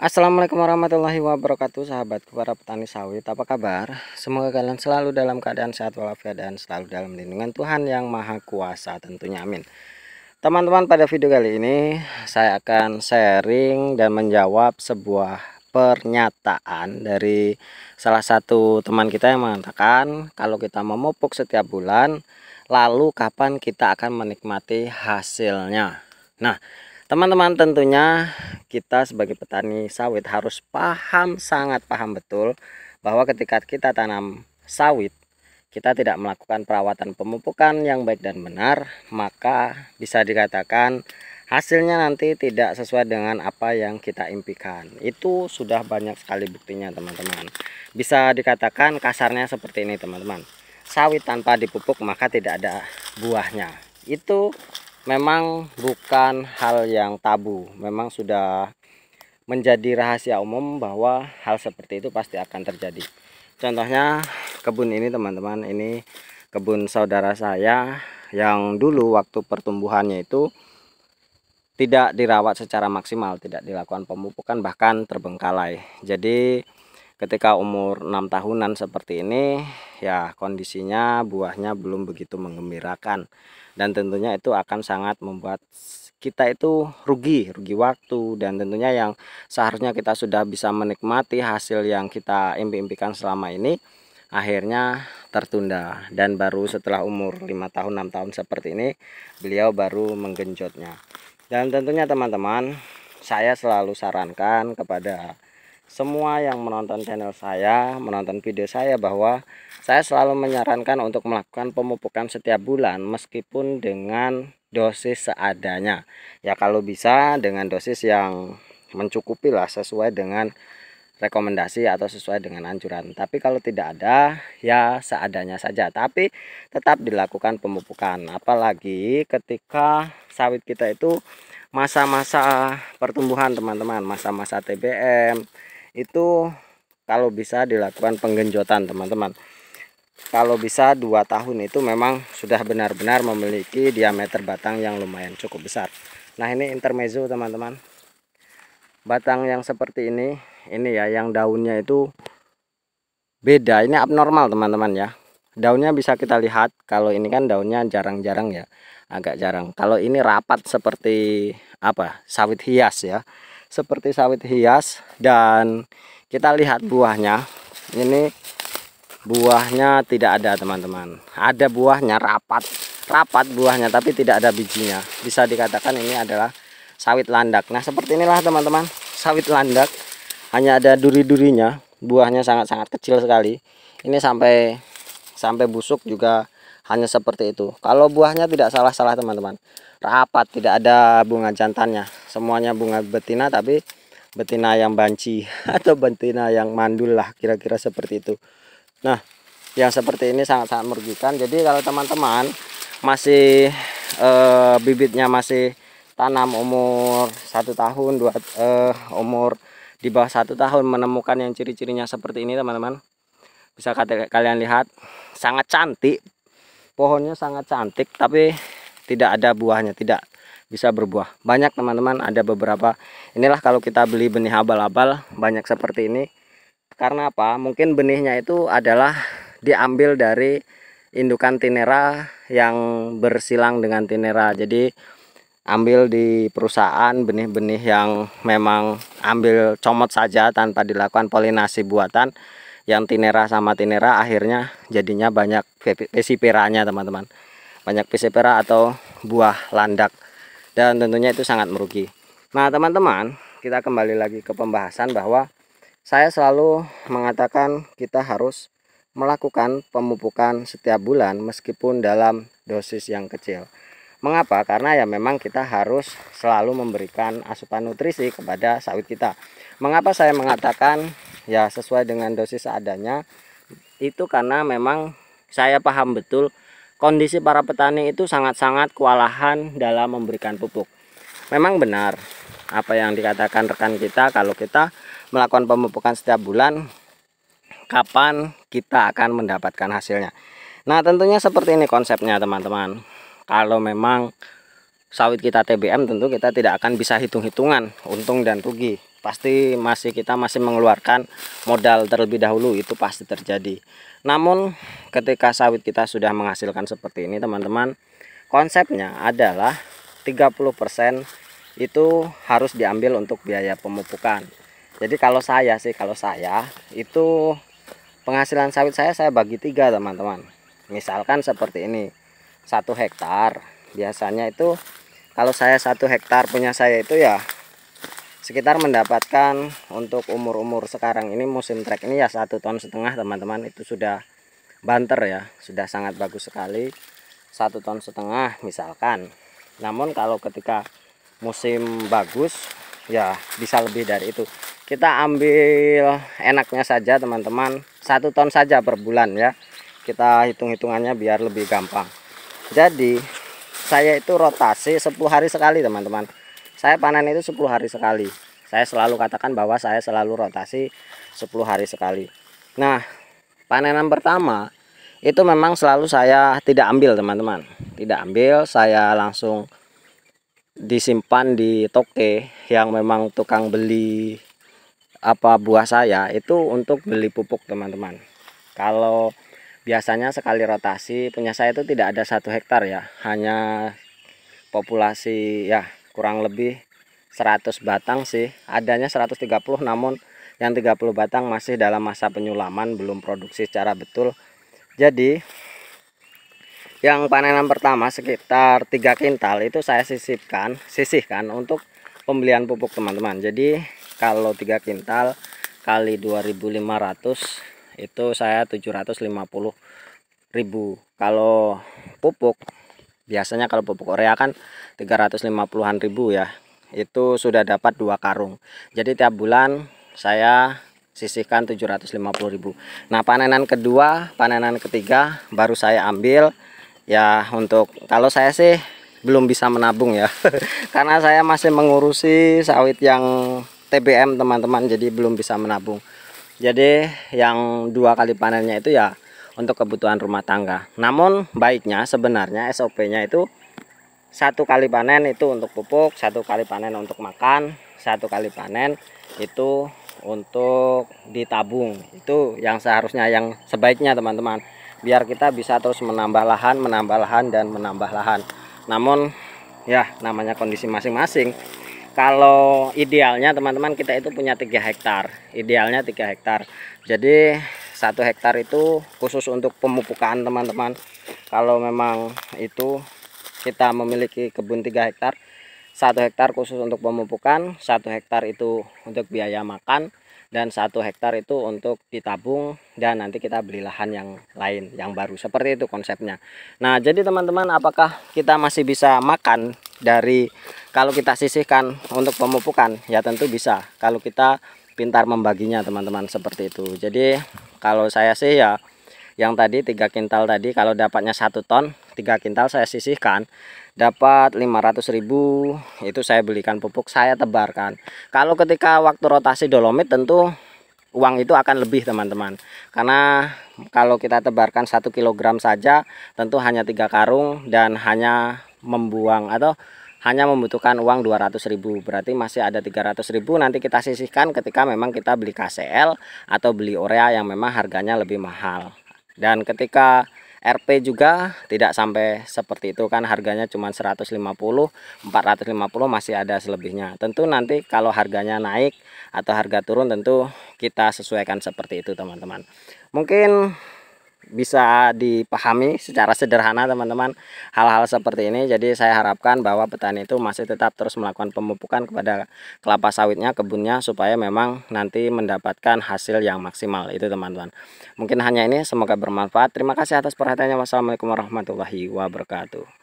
Assalamualaikum warahmatullahi wabarakatuh, sahabatku para petani sawit, apa kabar? Semoga kalian selalu dalam keadaan sehat walafiat dan selalu dalam lindungan Tuhan yang Maha Kuasa tentunya, amin. Teman-teman, pada video kali ini saya akan sharing dan menjawab sebuah pernyataan dari salah satu teman kita yang mengatakan kalau kita memupuk setiap bulan, lalu kapan kita akan menikmati hasilnya. Nah, teman-teman, tentunya kita sebagai petani sawit harus paham, sangat paham betul bahwa ketika kita tanam sawit, kita tidak melakukan perawatan pemupukan yang baik dan benar, maka bisa dikatakan hasilnya nanti tidak sesuai dengan apa yang kita impikan. Itu sudah banyak sekali buktinya, teman-teman. Bisa dikatakan kasarnya seperti ini, teman-teman. Sawit tanpa dipupuk maka tidak ada buahnya. Itu memang bukan hal yang tabu, memang sudah menjadi rahasia umum bahwa hal seperti itu pasti akan terjadi. Contohnya kebun ini, teman-teman, ini kebun saudara saya yang dulu waktu pertumbuhannya itu tidak dirawat secara maksimal, tidak dilakukan pemupukan, bahkan terbengkalai. Jadi ketika umur 6 tahunan seperti ini, ya kondisinya buahnya belum begitu menggembirakan, dan tentunya itu akan sangat membuat kita itu rugi waktu, dan tentunya yang seharusnya kita sudah bisa menikmati hasil yang kita impi-impikan selama ini akhirnya tertunda, dan baru setelah umur 5 tahun 6 tahun seperti ini beliau baru menggenjotnya. Dan tentunya teman-teman, saya selalu sarankan kepada semua yang menonton channel saya, menonton video saya, bahwa saya selalu menyarankan untuk melakukan pemupukan setiap bulan meskipun dengan dosis seadanya. Ya kalau bisa dengan dosis yang mencukupi lah, sesuai dengan rekomendasi atau sesuai dengan anjuran. Tapi kalau tidak ada, ya seadanya saja, tapi tetap dilakukan pemupukan. Apalagi ketika sawit kita itu masa-masa pertumbuhan, teman-teman, masa-masa TBM, itu kalau bisa dilakukan penggenjotan, teman-teman. Kalau bisa 2 tahun itu memang sudah benar-benar memiliki diameter batang yang lumayan cukup besar. Nah, ini intermezzo, teman-teman. Batang yang seperti ini ya, yang daunnya itu beda, ini abnormal, teman-teman ya. Daunnya bisa kita lihat, kalau ini kan daunnya jarang-jarang ya, agak jarang. Kalau ini rapat seperti apa, sawit hias ya, seperti sawit hias. Dan kita lihat buahnya, ini buahnya tidak ada, teman-teman. Ada buahnya, rapat buahnya, tapi tidak ada bijinya. Bisa dikatakan ini adalah sawit landak. Nah, seperti inilah, teman-teman, sawit landak, hanya ada duri-durinya. Buahnya sangat-sangat kecil sekali. Ini sampai busuk juga hanya seperti itu. Kalau buahnya tidak salah-salah, teman-teman, rapat, tidak ada bunga jantannya, semuanya bunga betina, tapi betina yang banci atau betina yang mandul lah, kira-kira seperti itu. Nah, yang seperti ini sangat-sangat merugikan. Jadi kalau teman-teman masih bibitnya masih tanam umur 1 tahun, umur di bawah 1 tahun, menemukan yang ciri-cirinya seperti ini, teman-teman, bisa kalian lihat, sangat cantik, pohonnya sangat cantik, tapi tidak ada buahnya, tidak bisa berbuah. Banyak, teman-teman, ada beberapa. Inilah kalau kita beli benih abal-abal, banyak seperti ini. Karena apa? Mungkin benihnya itu adalah diambil dari indukan tinera yang bersilang dengan tinera. Jadi ambil di perusahaan benih-benih yang memang ambil comot saja tanpa dilakukan polinasi buatan, yang tinera sama tinera, akhirnya jadinya banyak pesiperanya, teman-teman, banyak pesipera atau buah landak, dan tentunya itu sangat merugi. Nah, teman-teman, kita kembali lagi ke pembahasan bahwa saya selalu mengatakan kita harus melakukan pemupukan setiap bulan meskipun dalam dosis yang kecil. Mengapa? Karena ya memang kita harus selalu memberikan asupan nutrisi kepada sawit kita. Mengapa saya mengatakan ya sesuai dengan dosis seadanya? Itu karena memang saya paham betul kondisi para petani itu sangat-sangat kewalahan dalam memberikan pupuk. Memang benar apa yang dikatakan rekan kita, kalau kita melakukan pemupukan setiap bulan, kapan kita akan mendapatkan hasilnya. Nah, tentunya seperti ini konsepnya, teman-teman. Kalau memang sawit kita TBM, tentu kita tidak akan bisa hitung-hitungan untung dan rugi. pasti kita masih mengeluarkan modal terlebih dahulu, itu pasti terjadi. Namun ketika sawit kita sudah menghasilkan seperti ini teman-teman, konsepnya adalah 30% itu harus diambil untuk biaya pemupukan. Jadi kalau saya itu penghasilan sawit saya bagi 3 teman-teman. Misalkan seperti ini, 1 hektar biasanya itu, kalau saya 1 hektar punya saya itu ya sekitar mendapatkan untuk umur sekarang ini musim trek ini ya 1,5 ton teman-teman. Itu sudah banter ya, sudah sangat bagus sekali, 1,5 ton misalkan. Namun kalau ketika musim bagus ya bisa lebih dari itu. Kita ambil enaknya saja teman-teman, 1 ton saja per bulan ya, kita hitung-hitungannya biar lebih gampang. Jadi saya itu rotasi 10 hari sekali teman-teman. Saya panen itu 10 hari sekali. Saya selalu katakan bahwa saya selalu rotasi 10 hari sekali. Nah, panenan pertama itu memang selalu saya tidak ambil teman-teman, tidak ambil, saya langsung disimpan di toke yang memang tukang beli buah saya itu untuk beli pupuk teman-teman. Kalau biasanya sekali rotasi punya saya itu tidak ada 1 hektar ya, hanya populasi ya kurang lebih 100 batang sih, adanya 130, namun yang 30 batang masih dalam masa penyulaman, belum produksi secara betul. Jadi yang panenan pertama sekitar 3 kintal itu saya sisihkan untuk pembelian pupuk teman-teman. Jadi kalau 3 kintal kali 2.500 itu saya 750.000. Kalau pupuk biasanya, kalau pupuk urea kan 350-an ribu ya, itu sudah dapat 2 karung. Jadi tiap bulan saya sisihkan 750.000. Nah, panenan kedua, panenan ketiga baru saya ambil ya. Untuk kalau saya sih belum bisa menabung ya karena saya masih mengurusi sawit yang TBM teman-teman, jadi belum bisa menabung. Jadi yang 2 kali panennya itu ya untuk kebutuhan rumah tangga. Namun baiknya sebenarnya SOP-nya itu 1 kali panen itu untuk pupuk, 1 kali panen untuk makan, 1 kali panen itu untuk ditabung. Itu yang seharusnya, yang sebaiknya teman-teman, biar kita bisa terus menambah lahan dan menambah lahan. Namun ya namanya kondisi masing-masing. Kalau idealnya teman-teman kita itu punya 3 hektar, idealnya 3 hektar. Jadi 1 hektar itu khusus untuk pemupukan teman-teman. Kalau memang itu kita memiliki kebun 3 hektar, 1 hektar khusus untuk pemupukan, 1 hektar itu untuk biaya makan, dan 1 hektar itu untuk ditabung, dan nanti kita beli lahan yang lain yang baru. Seperti itu konsepnya. Nah, jadi teman-teman, apakah kita masih bisa makan dari kalau kita sisihkan untuk pemupukan? Ya tentu bisa, kalau kita pintar membaginya teman-teman, seperti itu. Jadi kalau saya sih ya yang tadi 3 kintal tadi, kalau dapatnya 1 ton, 3 kintal saya sisihkan, dapat 500.000, itu saya belikan pupuk, saya tebarkan. Kalau ketika waktu rotasi dolomit tentu uang itu akan lebih teman-teman, karena kalau kita tebarkan 1 kilogram saja tentu hanya 3 karung dan hanya membuang atau hanya membutuhkan uang 200.000, berarti masih ada 300.000 nanti kita sisihkan ketika memang kita beli KCL atau beli urea yang memang harganya lebih mahal. Dan ketika RP juga tidak sampai seperti itu kan, harganya cuma 150, 450, masih ada selebihnya. Tentu nanti kalau harganya naik atau harga turun tentu kita sesuaikan seperti itu teman-teman. Mungkin bisa dipahami secara sederhana teman-teman hal-hal seperti ini. Jadi saya harapkan bahwa petani itu masih tetap terus melakukan pemupukan kepada kelapa sawitnya, kebunnya, supaya memang nanti mendapatkan hasil yang maksimal. Itu teman-teman, mungkin hanya ini, semoga bermanfaat. Terima kasih atas perhatiannya. Wassalamualaikum warahmatullahi wabarakatuh.